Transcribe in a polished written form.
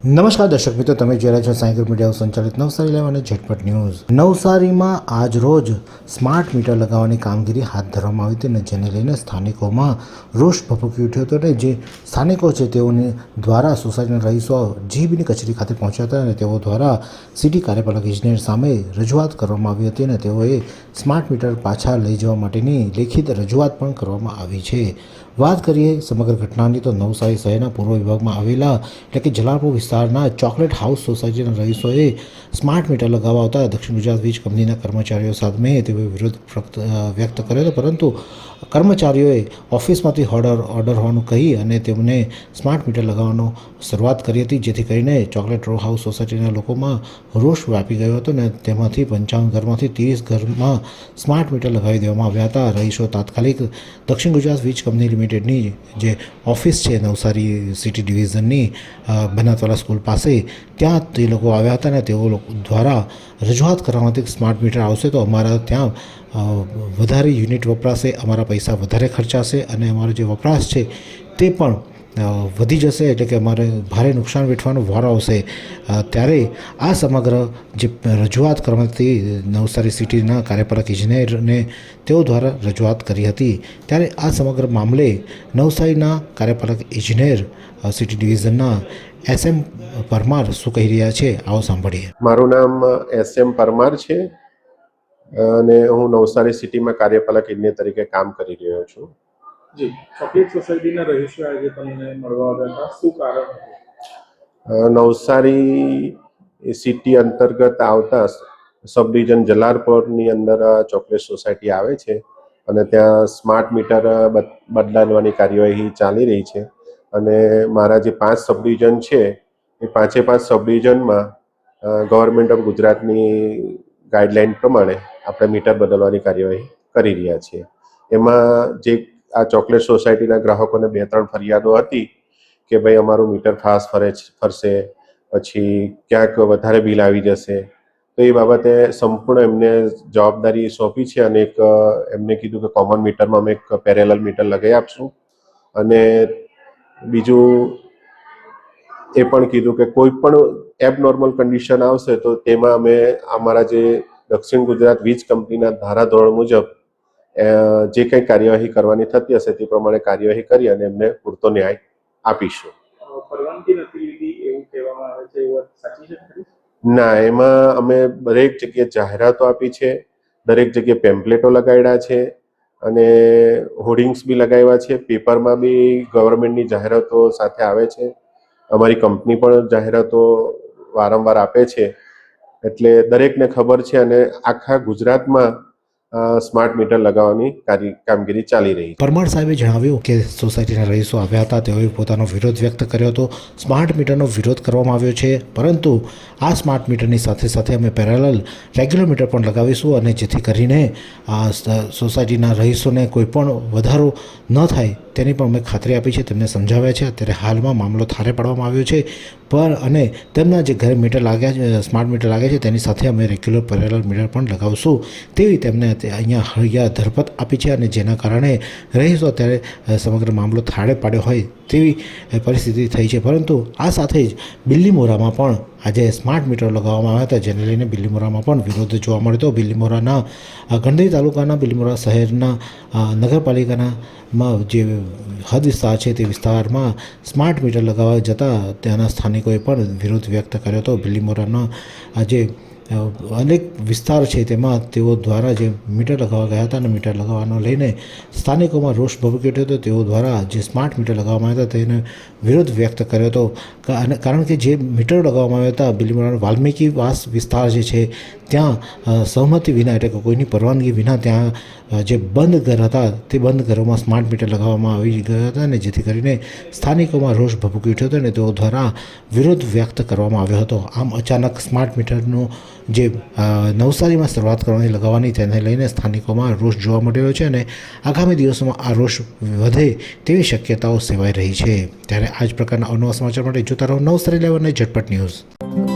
નમસ્કાર દર્શક મિત્રો, તમે જોઈ રહ્યા છો સાઈ ગ્રુપ મીડિયા સંચાલિત નવસારી લાઈવ અને ઝટપટ ન્યૂઝ। નવસારીમાં આજ રોજ સ્માર્ટ મીટર લગાવવાની કામગીરી હાથ ધરવામાં આવી હતી અને જેને લઈને સ્થાનિકોમાં રોષ ભભૂકી ઉઠ્યો હતો અને જે સ્થાનિકો છે તેઓને દ્વારા સોસાયટીના રહીશો જીબીની કચેરી ખાતે પહોંચ્યા હતા અને તેઓ દ્વારા સિટી કાર્યપાલક ઇજનેર સામે રજૂઆત કરવામાં આવી હતી અને તેઓએ સ્માર્ટ મીટર પાછા લઈ જવા માટેની લેખિત રજૂઆત પણ કરવામાં આવી છે। વાત કરીએ સમગ્ર ઘટનાની તો નવસારી શહેરના પૂર્વ વિભાગમાં આવેલા એટલે કે જલાલપુર વિસ્તારના ચોકલેટ હાઉસ સોસાયટીના રહીશોએ સ્માર્ટ મીટર લગાવવા આવતા દક્ષિણ ગુજરાત વીજ કંપનીના કર્મચારીઓ સામે તેઓએ વિરોધ વ્યક્ત કર્યો હતો, પરંતુ કર્મચારીઓએ ઓફિસમાંથી ઓર્ડર હોવાનું કહી અને તેમને સ્માર્ટ મીટર લગાવવાનો શરૂઆત કરી હતી, જેથી કરીને ચોકલેટ રો હાઉસ સોસાયટીના લોકોમાં રોષ વ્યાપી ગયો હતો અને તેમાંથી 55 ઘરમાંથી 30 ઘરમાં સ્માર્ટ મીટર લગાવી દેવામાં આવ્યા હતા। રહીશો તાત્કાલિક દક્ષિણ ગુજરાત વીજ કંપની લિમિટેડની જે ઓફિસ છે નવસારી સિટી ડિવિઝનની બનાતવાલા સ્કૂલ પાસે, ત્યાં તે લોકો આવ્યા હતા અને તેઓ દ્વારા રજૂઆત કરવામાં હતી કે સ્માર્ટ મીટર આવશે તો અમારા ત્યાં વધારે યુનિટ વપરાશે, અમારા પૈસા વધારે ખર્ચાશે અને અમારો જે વપરાશ છે તે પણ વધી જશે, એટલે કે અમારે ભારે નુકસાન વેઠવાનો વારો આવશે। ત્યારે આ સમગ્ર જે રજૂઆત કરવામાં હતી નવસારી સિટીના કાર્યપાલક ઇજનેરને તેઓ દ્વારા રજૂઆત કરી હતી, ત્યારે આ સમગ્ર મામલે નવસારીના કાર્યપાલક ઇજનેર સિટી ડિવિઝનના SM પરમાર શું કહી રહ્યા છે, આવો સાંભળીએ। મારું નામ SM પરમાર છે અને હું નવસારી સિટીમાં કાર્યપાલક ઇજનેર તરીકે કામ કરી રહ્યો છું। જી, ચોકલેટ સોસાયટીના રહીશો આજે તમને મળવા આવ્યા હતા, શું કારણ હતું? નવસારી સિટી અંતર્ગત આવતા સબ ડિવિઝન જલાલપુરની અંદર ચોકલેટ સોસાયટી આવે છે અને ત્યાં સ્માર્ટ મીટર બદલાવવાની કાર્યવાહી ચાલી રહી છે અને મારા જે 5 સબ ડિવિઝન છે એ 5 સબ ડિવિઝનમાં ગવર્મેન્ટ ઓફ ગુજરાતની ગાઈડલાઈન પ્રમાણે આપણે મીટર બદલવાની કાર્યવાહી કરી રહ્યા છીએ। એમાં જે આ ચોકલેટ સોસાયટીના ગ્રાહકોને 2-3 ફરિયાદો હતી કે ભાઈ અમારું મીટર ફાસ્ટ ફરશે, પછી ક્યાંક વધારે બિલ આવી જશે, તો એ બાબતે સંપૂર્ણ એમને જવાબદારી સોંપી છે અને એક એમને કીધું કે કોમન મીટરમાં અમે એક પેરેલલ મીટર લગાવી આપશું અને બીજું એ પણ કીધું કે કોઈ પણ એબનોર્મલ કન્ડિશન આવશે તો તેમાં અમે અમારા જે દક્ષિણ ગુજરાત વીજ કંપનીના ધારાધોરણ મુજબ જે કંઈ કાર્યવાહી કરવાની થતી હશે તે પ્રમાણે કાર્યવાહી કરી અને એમને પૂરતો ન્યાય આપીશું। પરવાનગી નથી લીધી એવું કહેવામાં આવે છે, એવું સાચી છે? ના, એમાં અમે દરેક જગ્યાએ જાહેરાતો આપી છે, દરેક જગ્યાએ પેમ્પલેટો લગાડ્યા છે અને હોર્ડિંગ્સ બી લગાવ્યા છે, પેપરમાં બી ગવર્મેન્ટની જાહેરાતો સાથે આવે છે, અમારી કંપની પણ જાહેરાતો વારંવાર આપે છે, એટલે દરેકને ખબર છે અને આખા ગુજરાતમાં સ્માર્ટ મીટર લગાવવાની કામગીરી ચાલી રહી છે। પરમાર સાહેબે જણાવ્યું કે સોસાયટીના રહીશો આવ્યા હતા, તેઓએ પોતાનો વિરોધ વ્યક્ત કર્યો હતો, સ્માર્ટ મીટરનો વિરોધ કરવામાં આવ્યો છે, પરંતુ આ સ્માર્ટ મીટરની સાથે સાથે અમે પેરેલલ રેગ્યુલર મીટર પણ લગાવીશું અને જેથી કરીને સોસાયટીના રહીશોને કોઈ પણ વધારો ન થાય તેની પણ અમે ખાતરી આપી છે, તેમને સમજાવ્યા છે। અત્યારે હાલમાં મામલો થારે પાડવામાં આવ્યો છે અને તેમના જે ઘરે મીટર લાગ્યા છે, સ્માર્ટ મીટર લાગ્યા છે, તેની સાથે અમે રેગ્યુલર પેરેલલ મીટર પણ લગાવશું તેવી તેમને અહીંયા હૈયા ધરપત આપી છે અને જેના કારણે રહીશો અત્યારે સમગ્ર મામલો થાળે પાડ્યો હોય તેવી પરિસ્થિતિ થઈ છે। પરંતુ આ સાથે જ બિલ્લીમોરામાં પણ આજે સ્માર્ટ મીટર લગાવવામાં આવ્યા હતા, જેને લઈને બિલ્લીમોરામાં પણ વિરોધ જોવા મળ્યો હતો। બિલ્લીમોરાના ગણદેવી તાલુકાના બિલ્લીમોરા શહેરના નગરપાલિકાના જે હદ વિસ્તાર છે તે વિસ્તારમાં સ્માર્ટ મીટર લગાવવા જતાં ત્યાંના સ્થાનિકોએ પણ વિરોધ વ્યક્ત કર્યો હતો। બિલ્લીમોરાના જે અનેક વિસ્તાર છે તેમાં તેઓ દ્વારા જે મીટર લગાવવા ગયા હતા અને મીટર લગાવવાનો લઈને સ્થાનિકોમાં રોષ ભભૂકી ઉઠ્યો હતો। તેઓ દ્વારા જે સ્માર્ટ મીટર લગાવવામાં આવ્યા હતા તેને વિરોધ વ્યક્ત કર્યો હતો, કારણ કે જે મીટર લગાવવામાં આવ્યા હતા બિલ્લીમોરાના વાલ્મીકી વાસ વિસ્તાર જે છે ત્યાં સહમતિ વિના એટલે કે કોઈની પરવાનગી વિના ત્યાં જે બંધ ઘર હતા તે બંધ ઘરોમાં સ્માર્ટ મીટર લગાવવામાં આવી ગયા હતા અને જેથી કરીને સ્થાનિકોમાં રોષ ભભૂકી ઉઠ્યો હતો અને તેઓ દ્વારા વિરોધ વ્યક્ત કરવામાં આવ્યો હતો। આમ અચાનક સ્માર્ટ મીટરનું જે નવસારીમાં શરૂઆત કરવાની લગાવવાની તેને લઈને સ્થાનિકોમાં રોષ જોવા મળ્યો છે અને આગામી દિવસોમાં આ રોષ વધે તેવી શક્યતાઓ સેવાઈ રહી છે। ત્યારે આ જ પ્રકારના અવનવા સમાચાર માટે જોતા રહો નવસારી લાઈવ અને ઝટપટ ન્યૂઝ।